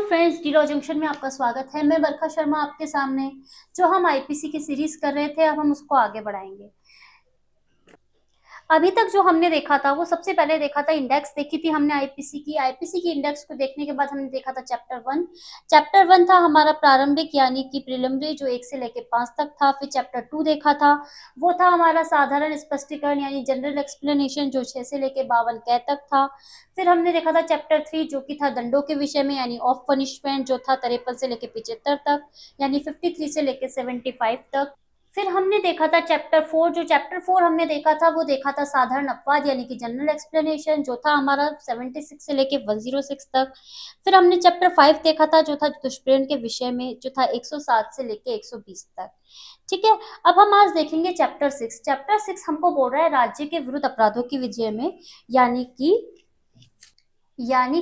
Friends, D law junction में आपका स्वागत है। मैं बरखा शर्मा आपके सामने। जो हम आईपीसी की सीरीज कर रहे थे, अब हम उसको आगे बढ़ाएंगे। अभी तक जो हमने देखा था वो सबसे पहले देखा था इंडेक्स देखी थी हमने आईपीसी की इंडेक्स को देखने के बाद हमने देखा था चैप्टर 1 था हमारा प्रारंभिक यानी कि प्रिलिमिनरी जो 1 से लेकर 5 तक था। फिर चैप्टर 2 देखा था, वो था हमारा साधारण स्पष्टीकरण यानी जनरल एक्सप्लेनेशन जो 6 से लेकर 52 कै तक था। फिर हमने देखा था चैप्टर 3 जो कि था दंडों के विषय में यानी ऑफ पनिशमेंट जो था 53 से लेकर 75 तक यानी 53 से लेकर 75 तक। फिर हमने देखा था चैप्टर 4 हमने देखा था वो देखा था साधारण अपवाद यानी कि जनरल एक्सप्लेनेशन जो था हमारा 76 से लेके 106 तक। फिर हमने चैप्टर 5 देखा था जो था दुष्प्रेरण के विषय में जो था 107 से लेके 120 तक। ठीक है, अब हम आज देखेंगे चैप्टर 6 हमको बोल रहा है राज्य के विरुद्ध अपराधों की विजय में यानी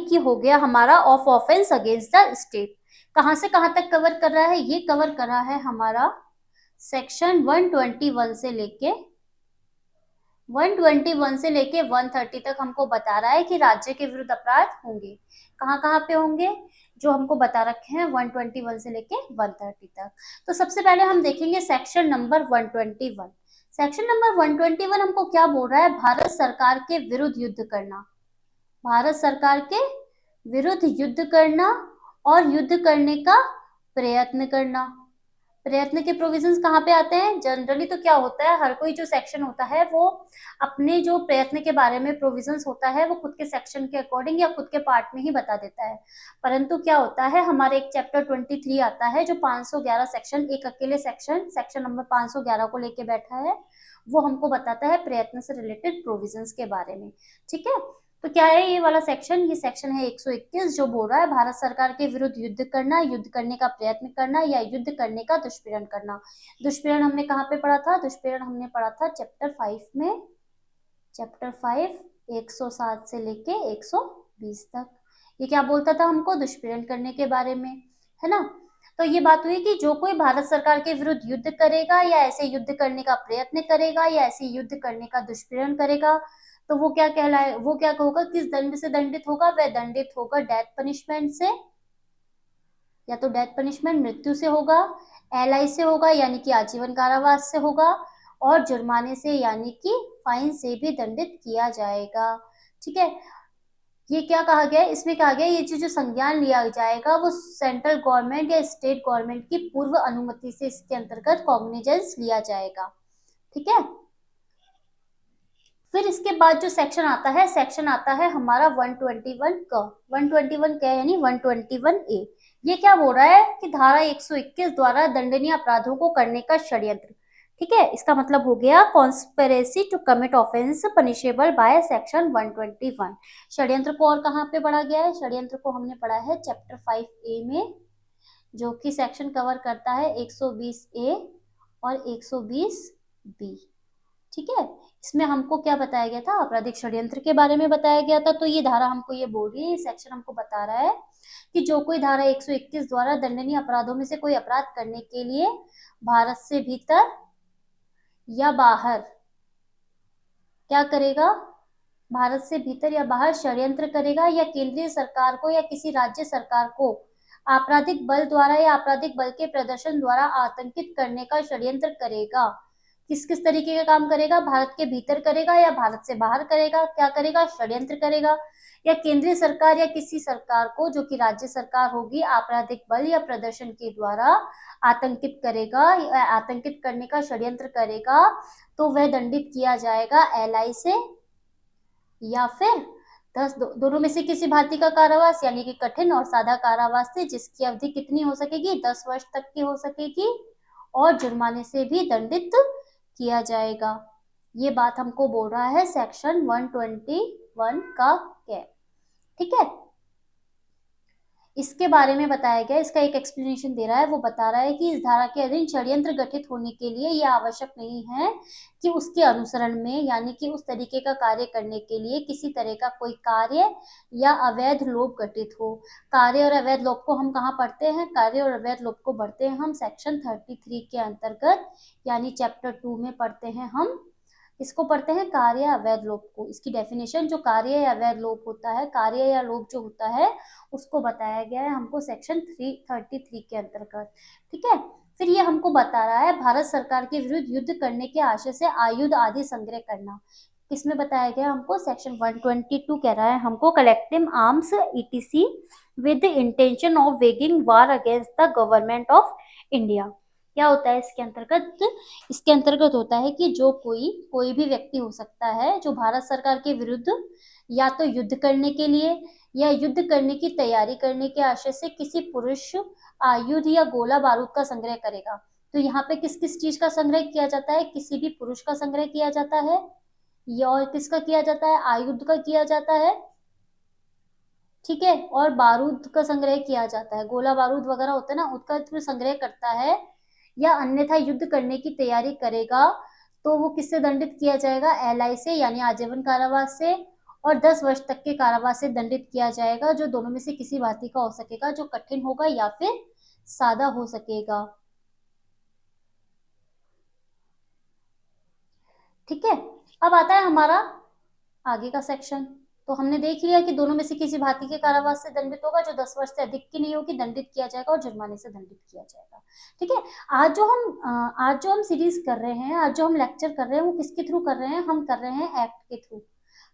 कि हो गया हमारा of offence against the state. कहां से कहां तक कवर कर रहा है? ये कवर कर रहा है हमारा सेक्शन 121 से लेके 130 तक हमको बता रहा है कि राज्य के विरुद्ध अपराध होंगे। कहाँ कहाँ पे होंगे? जो हमको बता रखे हैं 121 से लेके 130 तक। तो सबसे पहले हम देखेंगे सेक्शन नंबर 121। सेक्शन नंबर 121 हमको क्या बोल रहा है? भारत सरकार के विरुद्ध युद्ध करना, भारत सरकार के विरुद्ध युद्ध करना और युद्ध करने का प्रयत्न करना। प्रयत्न के प्रोविजंस कहाँ पे आते हैं? जनरली तो क्या होता है, हर कोई जो सेक्शन होता है वो अपने जो प्रयत्न के बारे में प्रोविजंस होता है वो खुद के सेक्शन के अकॉर्डिंग या खुद के पार्ट में ही बता देता है। परंतु क्या होता है, हमारे एक चैप्टर 23 आता है जो 511 सेक्शन, एक अकेले सेक्शन नंबर 511 को लेके बैठा है। वो हमको बताता है प्रयत्न से रिलेटेड प्रोविजंस के बारे में। ठीक है, तो क्या है ये वाला सेक्शन? ये सेक्शन है 121 जो बोल रहा है भारत सरकार के विरुद्ध युद्ध करना, युद्ध करने का प्रयत्न करना या युद्ध करने का दुष्प्रेरण करना। दुष्प्रेरण हमने कहाँ पे पढ़ा था? दुष्प्रेरण हमने पढ़ा था चैप्टर 5 में। चैप्टर 5 107 से लेके 120 तक। ये क्या बोलता था हमको? दुष्प्रेरण करने के बारे में, है ना। तो ये बात हुई कि जो कोई भारत सरकार के विरुद्ध युद्ध करेगा या ऐसे युद्ध करने का प्रयत्न करेगा या ऐसे युद्ध करने का दुष्प्रेरण करेगा तो वो क्या कहलाए, वो क्या होगा, किस दंड से दंडित होगा? वह दंडित होगा डेथ पनिशमेंट से, या तो डेथ पनिशमेंट मृत्यु से होगा, एलआई से होगा यानी कि आजीवन कारावास से होगा, और जुर्माने से यानी कि फाइन से भी दंडित किया जाएगा। ठीक है, ये क्या कहा गया है? इसमें कहा गया है ये जो संज्ञान लिया जाएगा वो सेंट्रल गवर्नमेंट या स्टेट गवर्नमेंट की पूर्व अनुमति से इसके अंतर्गत कॉग्निजेंस लिया जाएगा। ठीक है, फिर इसके बाद जो सेक्शन आता है हमारा 121 का। 121 क्या है? यानी 121A। ये क्या बोल रहा है कि धारा 121 द्वारा दंडनीय अपराधों को करने का षड्यंत्र। ठीक है, इसका मतलब हो गया conspiracy to commit offence punishable by section 121। षड्यंत्र को और कहाँ पे पढ़ा गया है? षड्यंत्र को हमने पढ़ा है चैप्टर 5A में, जो कि सेक्शन कवर करता है 120A और 120B। ठीक है, इसमें हमको क्या बताया गया था? आपराधिक षड्यंत्र के बारे में बताया गया था। तो ये धारा हमको ये बोल रही है, ये सेक्शन हमको बता रहा है कि जो कोई धारा 121 द्वारा दंडनीय अपराधों में से कोई अपराध करने के लिए भारत से भीतर या बाहर क्या करेगा? भारत से भीतर या बाहर षड्यंत्र करेगा या केंद्रीय सरकार को या किसी राज्य सरकार को आपराधिक बल द्वारा या आपराधिक बल के प्रदर्शन द्वारा आतंकित करने का षड्यंत्र करेगा। किस किस तरीके का काम करेगा? भारत के भीतर करेगा या भारत से बाहर करेगा? क्या करेगा? षड्यंत्र करेगा। या केंद्रीय सरकार या किसी सरकार को जो कि राज्य सरकार होगी आपराधिक बल या प्रदर्शन के द्वारा आतंकित करेगा या आतंकित करने का षड्यंत्र करेगा तो वह दंडित किया जाएगा एलआई से या फिर दोनों में से किसी भांति का कारावास यानी कि कठिन और सादा कारावास से, जिसकी अवधि कितनी हो सकेगी? 10 वर्ष तक की हो सकेगी, और जुर्माने से भी दंडित किया जाएगा। ये बात हमको बोल रहा है सेक्शन 121 का कैप। ठीक है, इसके बारे में बताया गया, इसका एक एक्सप्लेनेशन दे रहा है। वो बता रहा है कि इस धारा के अधीन षड्यंत्र गठित होने के लिए यह आवश्यक नहीं है कि उसके अनुसरण में यानी कि उस तरीके का कार्य करने के लिए किसी तरह का कोई कार्य या अवैध लोभ गठित हो। कार्य और अवैध लोभ को हम कहाँ पढ़ते हैं? कार्य और अवैध लोभ को पढ़ते हैं हम सेक्शन 33 के अंतर्गत यानी चैप्टर 2 में पढ़ते हैं हम इसको पढ़ते हैं कार्य या अवैध लोप को। इसकी डेफिनेशन जो कार्य या अवैध लोप होता है, कार्य या लोप जो होता है उसको बताया गया है हमको सेक्शन 333 के अंतर्गत। ठीक है, फिर ये हमको बता रहा है भारत सरकार के विरुद्ध युद्ध करने के आशय से आयुध आदि संग्रह करना। किसमें बताया गया हमको? सेक्शन 122 कह रहा है हमको collecting arms etc with the intention of weighing war against the government of India. क्या होता है इसके अंतर्गत? इसके अंतर्गत होता है कि जो कोई भी व्यक्ति हो सकता है जो भारत सरकार के विरुद्ध या तो युद्ध करने के लिए या युद्ध करने की तैयारी करने के आशय से किसी पुरुष आयुध या गोला बारूद का संग्रह करेगा। तो यहाँ पे किस किस चीज का संग्रह किया जाता है? किसी भी पुरुष का संग्रह किया जाता है, या और किसका किया जाता है? आयुध का किया जाता है, ठीक है, और बारूद का संग्रह किया जाता है, गोला बारूद वगैरह होता है ना, उसका फिर संग्रह करता है, या अन्यथा युद्ध करने की तैयारी करेगा तो वो किससे दंडित किया जाएगा? एलआई से, यानी आजीवन कारावास से, और 10 वर्ष तक के कारावास से दंडित किया जाएगा, जो दोनों में से किसी भांति का हो सकेगा, जो कठिन होगा या फिर सादा हो सकेगा। ठीक है, अब आता है हमारा आगे का सेक्शन। तो हमने देख लिया कि दोनों में से किसी भांति के कारावास से दंडित होगा, जो 10 वर्ष से अधिक की नहीं होगी, दंडित किया जाएगा और जुर्माने से दंडित किया जाएगा। ठीक है, आज जो हम सीरीज कर रहे हैं, आज जो हम लेक्चर कर रहे हैं, वो किसके थ्रू कर रहे हैं? हम कर रहे हैं एक्ट के थ्रू।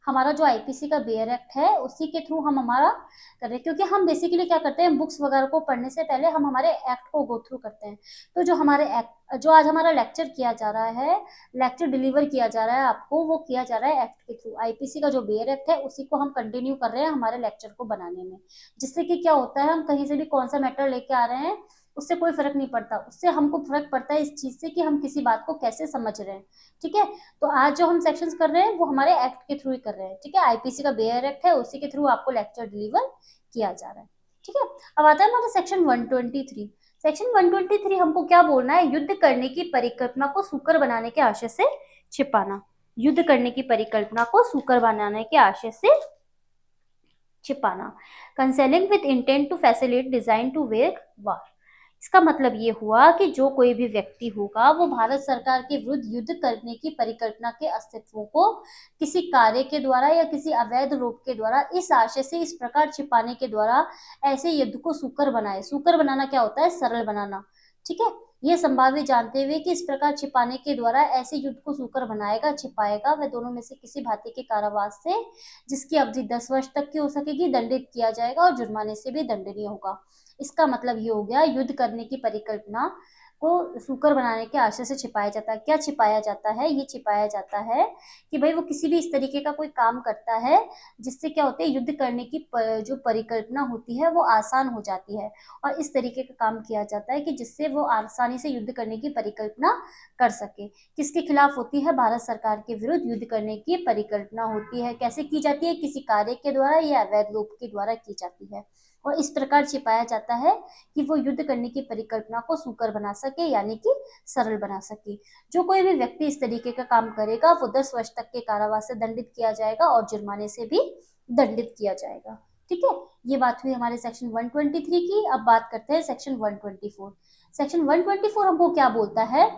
हमारा जो आईपीसी का बेयर एक्ट है उसी के थ्रू हम हमारा कर रहे हैं, क्योंकि हम बेसिकली क्या करते हैं, बुक्स वगैरह को पढ़ने से पहले हम हमारे एक्ट को गो थ्रू करते हैं। तो जो हमारे एक्ट, जो आज हमारा लेक्चर किया जा रहा है, लेक्चर डिलीवर किया जा रहा है आपको, वो किया जा रहा है एक्ट के थ्रू। आईपीसी का जो बेयर एक्ट है उसी को हम कंटिन्यू कर रहे हैं हमारे लेक्चर को बनाने में, जिससे कि क्या होता है, हम कहीं से भी कौन सा मैटर लेके आ रहे हैं उससे कोई फर्क नहीं पड़ता, उससे हमको फर्क पड़ता है इस चीज से कि हम किसी बात को कैसे समझ रहे हैं। ठीक है, तो आज जो हम सेक्शंस कर रहे हैं वो हमारे एक्ट के थ्रू ही कर रहे हैं। ठीक है, आईपीसी का बेयर एक्ट है, उसी के थ्रू आपको लेक्चर डिलीवर किया जा रहा है। ठीक है, अब आता है हमारा सेक्शन 123। सेक्शन 123 हमको क्या बोलना है? युद्ध करने की परिकल्पना को सुकर बनाने के आशय से छिपाना। युद्ध करने की परिकल्पना को सुकर बनाने के आशय से छिपाना। Concealing with intent to facilitate design to wage war. इसका मतलब ये हुआ कि जो कोई भी व्यक्ति होगा वो भारत सरकार के विरुद्ध युद्ध करने की परिकल्पना के अस्तित्व को किसी कार्य के द्वारा या किसी अवैध रूप के द्वारा इस आशय से इस प्रकार छिपाने के द्वारा ऐसे युद्ध को सुकर बनाए। सुकर बनाना क्या होता है? सरल बनाना। ठीक है, ये संभावित जानते हुए कि इस प्रकार छिपाने के द्वारा ऐसे युद्ध को सुकर बनाएगा, छिपाएगा, वह दोनों में से किसी भांति के कारावास से, जिसकी अवधि 10 वर्ष तक की हो सकेगी, दंडित किया जाएगा और जुर्माने से भी दंडनीय होगा। इसका मतलब ये हो गया, युद्ध करने की परिकल्पना को सुकर बनाने के आशय से छिपाया जाता है। क्या छिपाया जाता है? ये छिपाया जाता है कि भाई वो किसी भी इस तरीके का कोई काम करता है जिससे क्या होता है, युद्ध करने की जो परिकल्पना होती है वो आसान हो जाती है, और इस तरीके का काम किया जाता है कि जिससे वो आसानी से युद्ध करने की परिकल्पना कर सके। किसके खिलाफ होती है? भारत सरकार के विरुद्ध युद्ध करने की परिकल्पना होती है। कैसे की जाती है? किसी कार्य के द्वारा या अवैध लोप के द्वारा की जाती है, और इस प्रकार छिपाया जाता है कि वो युद्ध करने की परिकल्पना को सुकर बना सके, यानी कि सरल बना सके। जो कोई भी व्यक्ति इस तरीके का काम करेगा वो 10 वर्ष तक के कारावास से दंडित किया जाएगा और जुर्माने से भी दंडित किया जाएगा। ठीक है, ये बात हुई हमारे सेक्शन 123 की। अब बात करते हैं सेक्शन 124। सेक्शन 124 हमको क्या बोलता है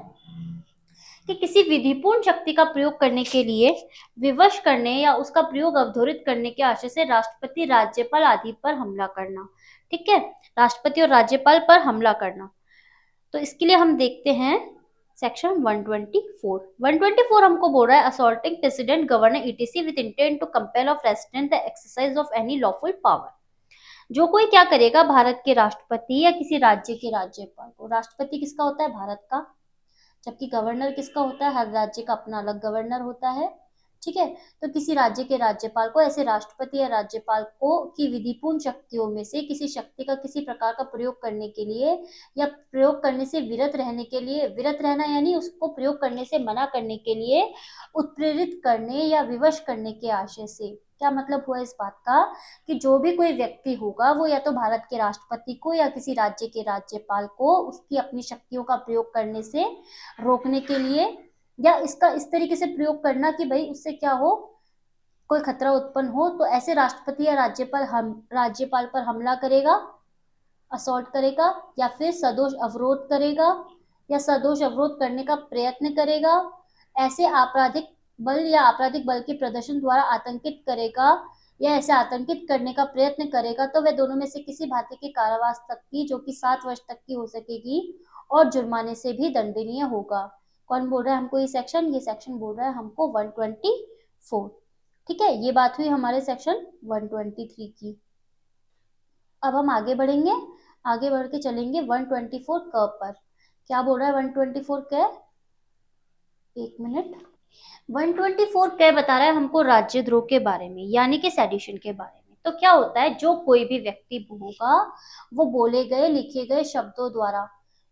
कि किसी विधिपूर्ण शक्ति का प्रयोग करने के लिए विवश करने या उसका प्रयोग अवधूत करने के आशय से राष्ट्रपति, राज्यपाल आदि पर हमला करना। ठीक है, राष्ट्रपति और राज्यपाल पर हमला करना। तो इसके लिए हम देखते हैं सेक्शन 124। 124 हमको बोल रहा है assaulting president, governor ETC with intent to compel or restrain the exercise of any lawful power. जो कोई क्या करेगा, भारत के राष्ट्रपति या किसी राज्य के राज्यपाल को, राष्ट्रपति किसका होता है? भारत का, जबकि गवर्नर किसका होता है? हर राज्य का अपना अलग गवर्नर होता है। ठीक है, तो किसी राज्य के राज्यपाल को, ऐसे राष्ट्रपति या राज्यपाल को की विधिपूर्ण शक्तियों में से किसी शक्ति का किसी प्रकार का प्रयोग करने के लिए या प्रयोग करने से विरत रहने के लिए, विरत रहना यानी उसको प्रयोग करने से मना करने के लिए उत्प्रेरित करने या विवश करने के आशय से। क्या मतलब हुआ इस बात का? कि जो भी कोई व्यक्ति होगा वो या तो भारत के राष्ट्रपति को या किसी राज्य के राज्यपाल को उसकी अपनी शक्तियों का प्रयोग करने से रोकने के लिए, या इसका इस तरीके से प्रयोग करना कि भाई उससे क्या हो, कोई खतरा उत्पन्न हो, तो ऐसे राष्ट्रपति या राज्यपाल पर हमला करेगा, असॉल्ट करेगा, या फिर सदोष अवरोध करेगा या सदोष अवरोध करने का प्रयत्न करेगा। ऐसे आपराधिक बल या आपराधिक बल के प्रदर्शन द्वारा आतंकित करेगा या ऐसे आतंकित करने का प्रयत्न करेगा तो वह दोनों में से किसी भांति के कारावास तक की, जो कि 7 वर्ष तक की हो सकेगी, और जुर्माने से भी दंडनीय होगा। कौन बोल रहा है हमको ये सेक्शन? ये सेक्शन बोल रहा है हमको 124। ठीक है, ये बात हुई हमारे सेक्शन 123 की। अब हम आगे बढ़ेंगे, आगे बढ़ के चलेंगे 124 क पर। क्या बोल रहा है 124 क? एक मिनट। 124 क्या बता रहा है हमको? राज्यद्रोह के बारे में, यानी कि सेडिशन के बारे में। तो क्या होता है, जो कोई भी व्यक्ति होगा वो बोले गए लिखे गए शब्दों द्वारा,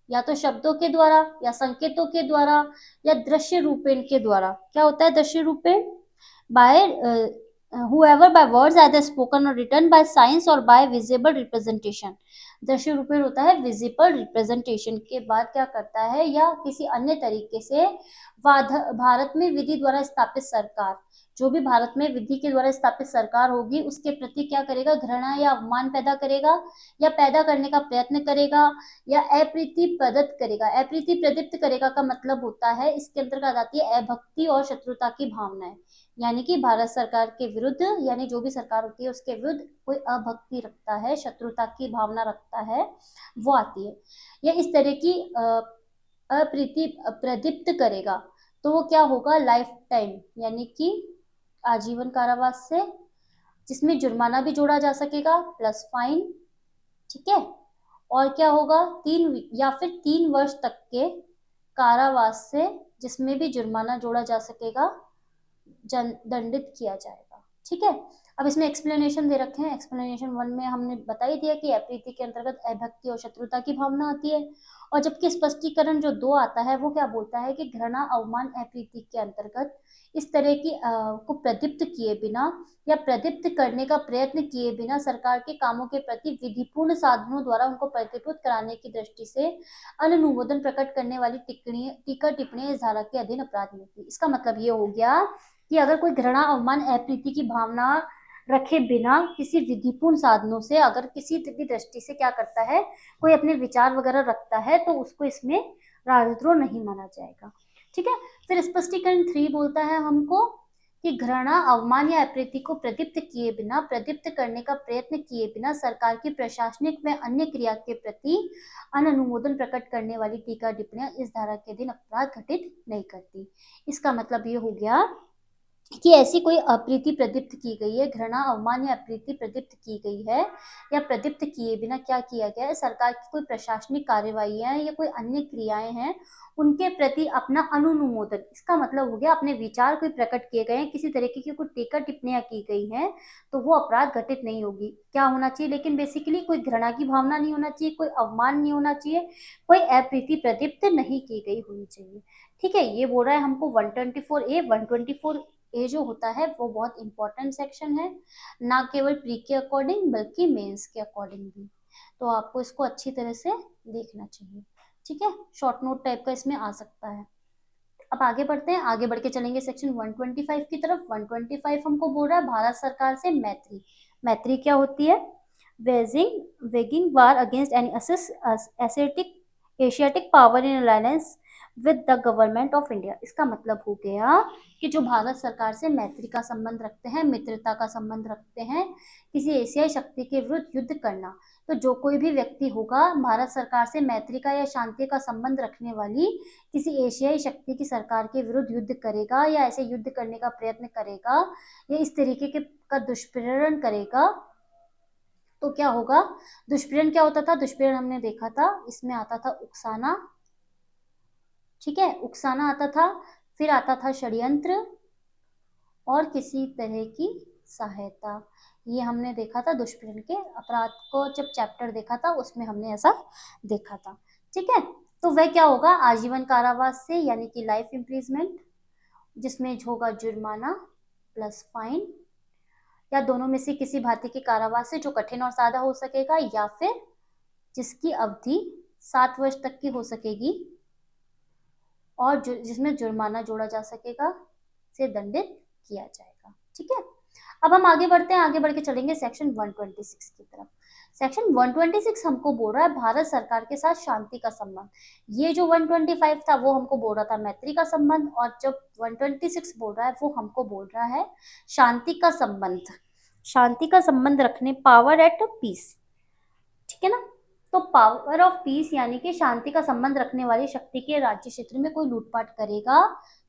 या तो शब्दों के द्वारा या संकेतों के द्वारा या दृश्य रूपेण के द्वारा, क्या होता है दृश्य रूपेण? By whoever by words either spoken or written by signs or by visible representation। दृश्य रूपेण होता है विजिबल रिप्रेजेंटेशन के बाद क्या करता है, या किसी अन्य तरीके से भारत में विधि द्वारा स्थापित सरकार, जो भी भारत में विधि के द्वारा स्थापित सरकार होगी उसके प्रति क्या करेगा, घृणा या अवमान पैदा करेगा, या पैदा करने का प्रयत्न करेगा, या अप्रीति प्रदत्त करेगा। अप्रीति प्रदीप्त करेगा का मतलब होता है, इसके अंतर्गत आती है अभक्ति और शत्रुता की भावनाएं, यानी कि भारत सरकार के विरुद्ध, यानी जो भी सरकार होती है उसके विरुद्ध कोई अभक्ति रखता है, शत्रुता की भावना रखता है, वो आती है। या इस तरह की अप्रीति प्रदीप्त करेगा तो वो क्या होगा, लाइफ टाइम, यानी कि आजीवन कारावास से, जिसमें जुर्माना भी जोड़ा जा सकेगा प्लस फाइन। ठीक है, और क्या होगा, 3 या फिर 3 वर्ष तक के कारावास से, जिसमें भी जुर्माना जोड़ा जा सकेगा, दंडित किया जाएगा। ठीक है, अब इसमें एक्सप्लेनेशन दे रखे हैं। एक्सप्लेनेशन 1 में हमने बता ही दिया कि अप्रीति के अंतर्गत अभक्ति और शत्रुता की भावना आती है, और जबकि स्पष्टीकरण जो 2 आता है वो क्या बोलता है कि घृणा अवमान अप्रीति के अंतर्गत इस तरह की को प्रदीप्त किए बिना या प्रदीप्त करने का प्रयत्न किए बिना सरकार के कामों के प्रति विधिपूर्ण साधनों द्वारा उनको प्रतिपूर्त कराने की दृष्टि से अनुमोदन प्रकट करने वाली टीका टिप्पणी इस धारा के अधीन अपराध में थी। इसका मतलब ये हो गया कि अगर कोई घृणा अवमान अप्रीति की भावना रखे बिना किसी विधिपूर्ण साधनों से अगर किसी भी दृष्टि से क्या करता है, कोई अपने विचार वगैरह रखता है, तो उसको इसमें राजद्रोह नहीं माना जाएगा। ठीक है, फिर स्पष्टीकरण 3 बोलता है हमको कि घृणा अवमान या अप्रीति को प्रदीप्त किए बिना, प्रदीप्त करने का प्रयत्न किए बिना सरकार की प्रशासनिक व अन्य क्रिया के प्रति अनुमोदन प्रकट करने वाली टीका टिप्पणियां इस धारा के अधीन अपराध घटित नहीं करती। इसका मतलब ये हो गया कि ऐसी कोई अप्रीति प्रदीप्त की गई है, घृणा अवमान या अप्रीति प्रदीप्त की गई है, या प्रदीप्त किए बिना क्या किया गया है, सरकार की कोई प्रशासनिक कार्यवाही या कोई अन्य क्रियाएं हैं, उनके प्रति अपना अनुमोदन, इसका मतलब हो गया अपने विचार कोई प्रकट किए गए हैं, किसी तरीके की कोई टीका टिप्पणियां की गई हैं, तो वो अपराध घटित नहीं होगी। क्या होना चाहिए, लेकिन बेसिकली कोई घृणा की भावना नहीं होना चाहिए, कोई अवमान नहीं होना चाहिए, कोई अप्रीति प्रदीप्त नहीं की गई होनी चाहिए। ठीक है, ये बोल रहा है हमको 124A। 124A जो होता है वो बहुत इंपॉर्टेंट सेक्शन है, ना केवल प्री के अकॉर्डिंग बल्कि मेंस के अकॉर्डिंग भी, तो आपको इसको अच्छी तरह से देखना चाहिए। ठीक है, शॉर्ट नोट टाइप का इसमें आ सकता है। अब आगे बढ़ते हैं, आगे बढ़ के चलेंगे सेक्शन 125 की तरफ। 125 हमको बोल रहा है भारत सरकार से मैत्री। मैत्री क्या होती है, weighing war against any Asiatic power in alliance with the government of India. इसका मतलब हो गया कि जो भारत सरकार से मैत्री का संबंध रखते हैं, मित्रता का संबंध रखते हैं, किसी एशियाई शक्ति के विरुद्ध युद्ध करना। तो जो कोई भी व्यक्ति होगा भारत सरकार से मैत्री का या शांति का संबंध रखने वाली किसी एशियाई शक्ति की सरकार के विरुद्ध युद्ध करेगा, या ऐसे युद्ध करने का प्रयत्न करेगा, या इस तरीके के का दुष्प्रेरण करेगा, तो क्या होगा, दुष्प्रेरण क्या होता था, दुष्प्रेरण हमने देखा था, इसमें आता था उकसाना। ठीक है, उकसाना आता था, फिर आता था षड्यंत्र और किसी तरह की सहायता। ये हमने देखा था दुष्प्रेरण के अपराध को, जब चैप्टर देखा था उसमें हमने ऐसा देखा था। ठीक है, तो वह क्या होगा, आजीवन कारावास से, यानी कि लाइफ इम्प्रिजमेंट, जिसमें होगा जुर्माना प्लस फाइन, या दोनों में से किसी भांति के कारावास से जो कठिन और सादा हो सकेगा, या फिर जिसकी अवधि 7 वर्ष तक की हो सकेगी और जिसमें जुर्माना जोड़ा जा सकेगा, से दंडित किया जाएगा। ठीक है, अब हम आगे बढ़ते हैं, आगे बढ़ के चलेंगे सेक्शन 126 की तरफ। सेक्शन 126 हमको बोल रहा है भारत सरकार के साथ शांति का संबंध। ये जो 125 था वो हमको बोल रहा था मैत्री का संबंध, और जब 126 बोल रहा है वो हमको बोल रहा है शांति का संबंध। शांति का संबंध रखने, पावर एट पीस, ठीक है ना। तो पावर ऑफ पीस यानी कि शांति का संबंध रखने वाली शक्ति के राज्य क्षेत्र में कोई लूटपाट करेगा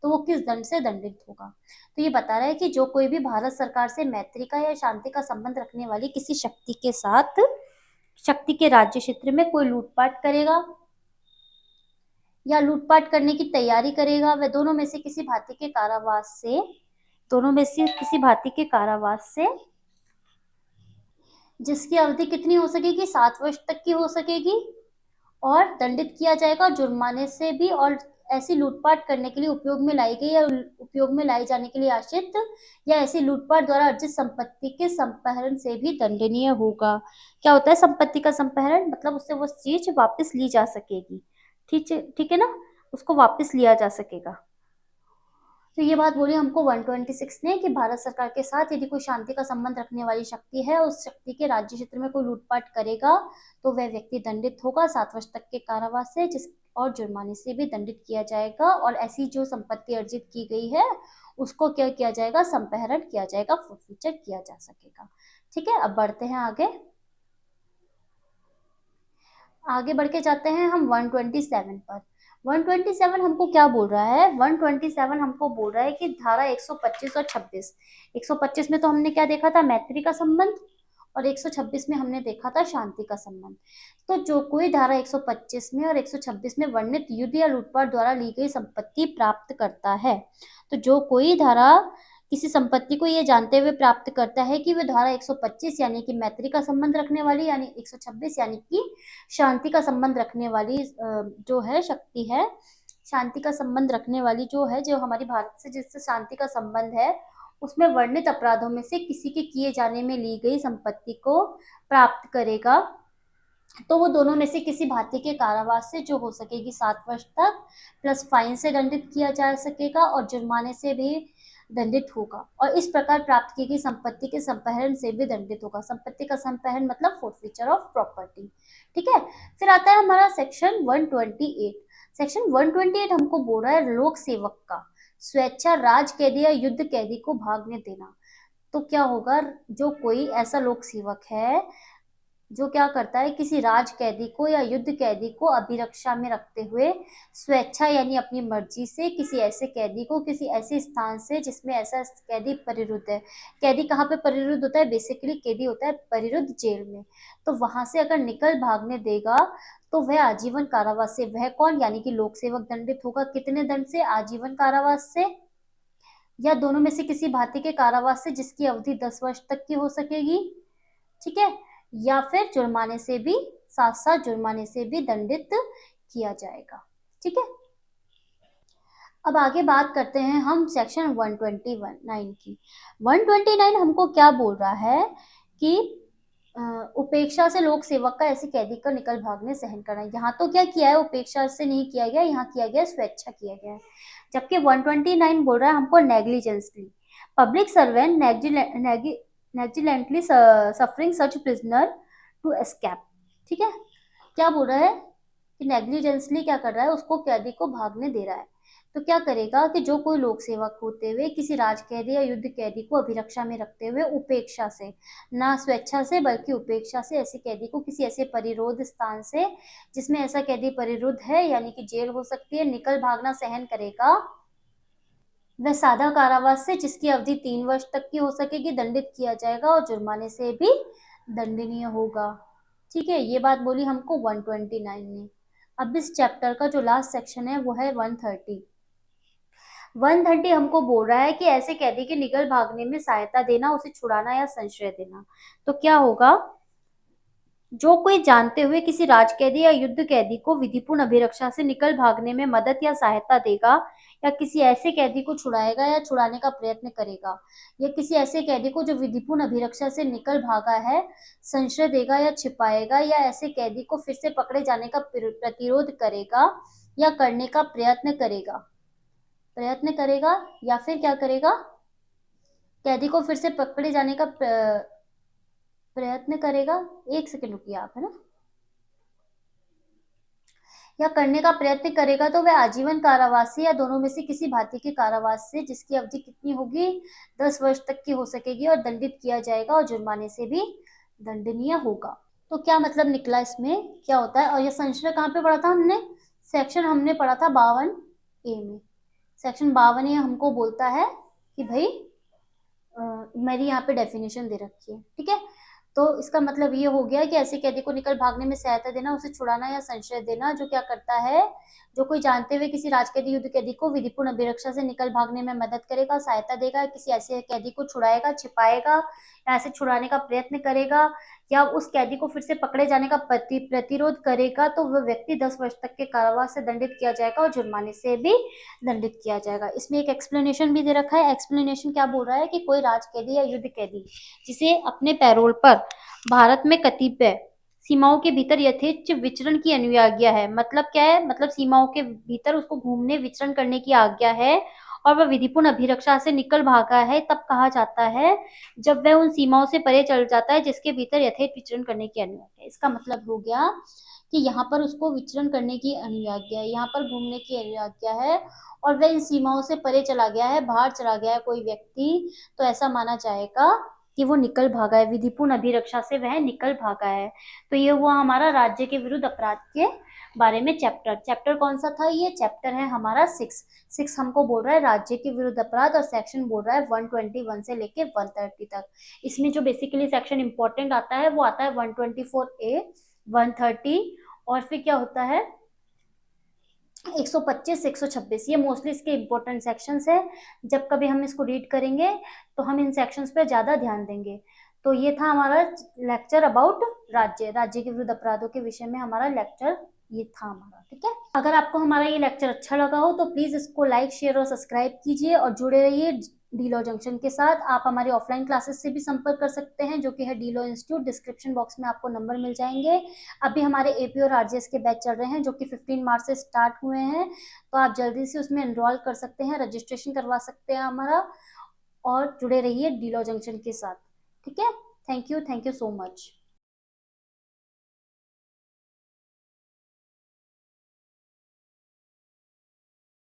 तो वो किस दंड से दंडित होगा। तो ये बता रहा है कि जो कोई भी भारत सरकार से मैत्री का या शांति का संबंध रखने वाली किसी शक्ति के साथ, शक्ति के राज्य क्षेत्र में कोई लूटपाट करेगा या लूटपाट करने की तैयारी करेगा, वह दोनों में से किसी भांति के कारावास से, दोनों में से किसी भांति के कारावास से, जिसकी अवधि कितनी हो सकेगी, 7 वर्ष तक की हो सकेगी, और दंडित किया जाएगा जुर्माने से भी, और ऐसी लूटपाट करने के लिए उपयोग में लाई गई या उपयोग में लाई जाने के लिए आश्रित या ऐसी लूटपाट द्वारा अर्जित संपत्ति के संपहरण से भी दंडनीय होगा। क्या होता है संपत्ति का संपहरण? मतलब उससे वो चीज वापस ली जा सकेगी, ठीक है ना, उसको वापस लिया जा सकेगा। तो ये बात बोली हमको 126 ने कि भारत सरकार के साथ यदि कोई शांति का संबंध रखने वाली शक्ति है, उस शक्ति के राज्य क्षेत्र में कोई लूटपाट करेगा तो वह व्यक्ति दंडित होगा 7 वर्ष तक के कारावास से, जिस और जुर्माने से भी दंडित किया जाएगा, और ऐसी जो संपत्ति अर्जित की गई है उसको क्या किया जाएगा, संपहरण किया जाएगा, फोर्फीचर किया जा सकेगा। ठीक है, अब बढ़ते हैं आगे। आगे बढ़ के जाते हैं हम 127 पर। 127 हमको क्या बोल रहा है? 127 हमको बोल रहा है कि धारा 125 और 26, 125 में तो हमने क्या देखा था, मैत्री का संबंध, और 126 में हमने देखा था शांति का संबंध। तो जो कोई धारा 125 में और 126 में वर्णित युद्ध या लूटपाट द्वारा ली गई संपत्ति प्राप्त करता है, तो जो कोई धारा किसी संपत्ति को ये जानते हुए प्राप्त करता है कि वह धारा 125 यानी कि मैत्री का संबंध रखने वाली, यानी 126 यानी कि शांति का संबंध रखने वाली जो है शक्ति है, शांति का संबंध रखने वाली जो है, जो हमारी भारत से जिससे शांति का संबंध है, उसमें वर्णित अपराधों में से किसी के किए जाने में ली गई संपत्ति को प्राप्त करेगा, तो वो दोनों में से किसी भांति के कारावास से जो हो सकेगी 7 वर्ष तक, प्लस फाइन से दंडित किया जा सकेगा और जुर्माने से भी दंडित होगा, और इस प्रकार प्राप्त की गई संपत्ति के संपहरण से भी दंडित होगा। संपत्ति का संपहरण मतलब फोर्फीचर ऑफ प्रॉपर्टी। ठीक है, फिर आता है हमारा सेक्शन 128। सेक्शन 128 हमको बोल रहा है लोक सेवक का स्वेच्छा राज कैदी या युद्ध कैदी को भागने देना। तो क्या होगा, जो कोई ऐसा लोक सेवक है जो क्या करता है, किसी राज कैदी को या युद्ध कैदी को अभिरक्षा में रखते हुए स्वेच्छा यानी अपनी मर्जी से किसी ऐसे कैदी को किसी ऐसे स्थान से जिसमें ऐसा कैदी परिरुद्ध है। कैदी कहाँ पे परिरुद्ध होता है? बेसिकली कैदी होता है परिरुद्ध जेल में। तो वहां से अगर निकल भागने देगा तो वह आजीवन कारावास से, वह कौन, यानी कि लोक सेवक दंडित होगा। कितने दंड से? आजीवन कारावास से, या दोनों में से किसी भांति के कारावास से जिसकी अवधि 10 वर्ष तक की हो सकेगी। ठीक है, या फिर जुर्माने से भी, साथ साथ जुर्माने से भी दंडित किया जाएगा। ठीक है, अब आगे बात करते हैं हम सेक्शन 129 की। 129 हमको क्या बोल रहा है कि उपेक्षा से लोक सेवक का ऐसे कैदी का निकल भागने सहन करना। यहाँ तो क्या किया है, उपेक्षा से नहीं किया गया, यहाँ किया गया स्वेच्छा किया गया है। जबकि 129 बोल रहा है हमको negligently, public servant negligently suffering such prisoner to escape. ठीक है, क्या बोल रहा है कि नेग्लिजेंसली क्या कर रहा है, उसको कैदी को भागने दे रहा है। तो क्या करेगा कि जो कोई लोक सेवक होते हुए किसी राज कैदी या युद्ध कैदी को अभिरक्षा में रखते हुए उपेक्षा से, ना स्वेच्छा से बल्कि उपेक्षा से, ऐसे कैदी को किसी ऐसे परिरोध स्थान से जिसमें ऐसा कैदी परिरुद्ध है यानी कि जेल हो सकती है, निकल भागना सहन करेगा, वह सादा कारावास से जिसकी अवधि 3 वर्ष तक की हो सकेगी दंडित किया जाएगा और जुर्माने से भी दंडनीय होगा। ठीक है, ये बात बोली हमको 129 ने। अब इस चैप्टर का जो लास्ट सेक्शन है वो है 130। 130 हमको बोल रहा है कि ऐसे कैदी के निकल भागने में सहायता देना, उसे छुड़ाना या संशय देना। तो क्या होगा, जो कोई जानते हुए किसी राज कैदी या युद्ध कैदी को विधिपूर्ण अभिरक्षा से निकल भागने में मदद या सहायता देगा, या किसी ऐसे कैदी को छुड़ाएगा या छुड़ाने का प्रयत्न करेगा, या किसी ऐसे कैदी को जो विधिपूर्ण अभिरक्षा से निकल भागा है संशय देगा या छिपाएगा, या ऐसे कैदी को फिर से पकड़े जाने का प्रतिरोध करेगा या करने का प्रयत्न करेगा, या फिर क्या करेगा, कैदी को फिर से पकड़े जाने का प्रयत्न करेगा, एक सेकंड रुकिए आप, है ना, या करने का प्रयत्न करेगा तो वह आजीवन कारावास से या दोनों में से किसी भांति के कारावास से, जिसकी अवधि कितनी होगी, 10 वर्ष तक की हो सकेगी, और दंडित किया जाएगा और जुर्माने से भी दंडनीय होगा। तो क्या मतलब निकला, इसमें क्या होता है। और ये संशय कहाँ पे पढ़ा था हमने, सेक्शन हमने पढ़ा था 52A में। सेक्शन 52A हमको बोलता है कि भाई मेरी यहाँ पे डेफिनेशन दे रखी है, ठीक है। तो इसका मतलब ये हो गया कि ऐसे कैदी को निकल भागने में सहायता देना, उसे छुड़ाना या संशय देना, जो क्या करता है, जो कोई जानते हुए किसी राजकैदी युद्ध कैदी को विधिपूर्ण अभिरक्षा से निकल भागने में मदद करेगा, सहायता देगा, किसी ऐसे कैदी को छुड़ाएगा, छिपाएगा, या ऐसे छुड़ाने का प्रयत्न करेगा, या उस कैदी को फिर से पकड़े जाने का प्रतिरोध करेगा, तो वह व्यक्ति 10 वर्ष तक के कारावास से दंडित किया जाएगा और जुर्माने से भी दंडित किया जाएगा। इसमें एक एक्सप्लेनेशन भी दे रखा है। एक्सप्लेनेशन क्या बोल रहा है कि कोई राज कैदी या युद्ध कैदी जिसे अपने पैरोल पर भारत में कतिपय सीमाओं के भीतर यथेच्छ विचरण की अनुज्ञा है, मतलब क्या है, मतलब सीमाओं के भीतर उसको घूमने विचरण करने की आज्ञा है, और वह विधिपूर्ण अभिरक्षा से निकल भागा है, तब कहा जाता है जब वह उन सीमाओं से परे चल जाता है जिसके भीतर यथेच्छ विचरण करने की अनुज्ञा है। इसका मतलब हो गया कि यहाँ पर उसको विचरण करने की अनुज्ञा है, यहाँ पर घूमने की अनुज्ञा है, और वह इन सीमाओं से परे चला गया है, बाहर चला गया है कोई व्यक्ति, तो ऐसा माना जाएगा कि वो निकल भागा है, विधिपूर्ण अभिरक्षा से वह निकल भागा है। तो ये हुआ हमारा राज्य के विरुद्ध अपराध के बारे में चैप्टर। चैप्टर कौन सा था, ये चैप्टर है हमारा 6 हमको बोल रहा है राज्य के विरुद्ध अपराध, और सेक्शन बोल रहा है 121 से लेके 130 तक। इसमें जो बेसिकली सेक्शन इंपॉर्टेंट आता है वो आता है 124A, 130, और फिर क्या होता है 125, 126, ये मोस्टली इसके इंपॉर्टेंट सेक्शंस है। जब कभी हम इसको रीड करेंगे तो हम इन सेक्शंस पे ज्यादा ध्यान देंगे। तो ये था हमारा लेक्चर अबाउट राज्य के विरुद्ध अपराधों के विषय में हमारा लेक्चर ये था हमारा, ठीक है। अगर आपको हमारा ये लेक्चर अच्छा लगा हो तो प्लीज इसको लाइक, शेयर और सब्सक्राइब कीजिए, और जुड़े रहिए डीलो जंक्शन के साथ। आप हमारी ऑफलाइन क्लासेस से भी संपर्क कर सकते हैं, जो कि है डीलो इंस्टीट्यूट। डिस्क्रिप्शन बॉक्स में आपको नंबर मिल जाएंगे। अभी हमारे एपी और आरजीएस के बैच चल रहे हैं, जो कि 15 मार्च से स्टार्ट हुए हैं, तो आप जल्दी से उसमें एनरोल कर सकते हैं, रजिस्ट्रेशन करवा सकते हैं हमारा, और जुड़े रहिए डीलो जंक्शन के साथ, ठीक है। Thank you so much.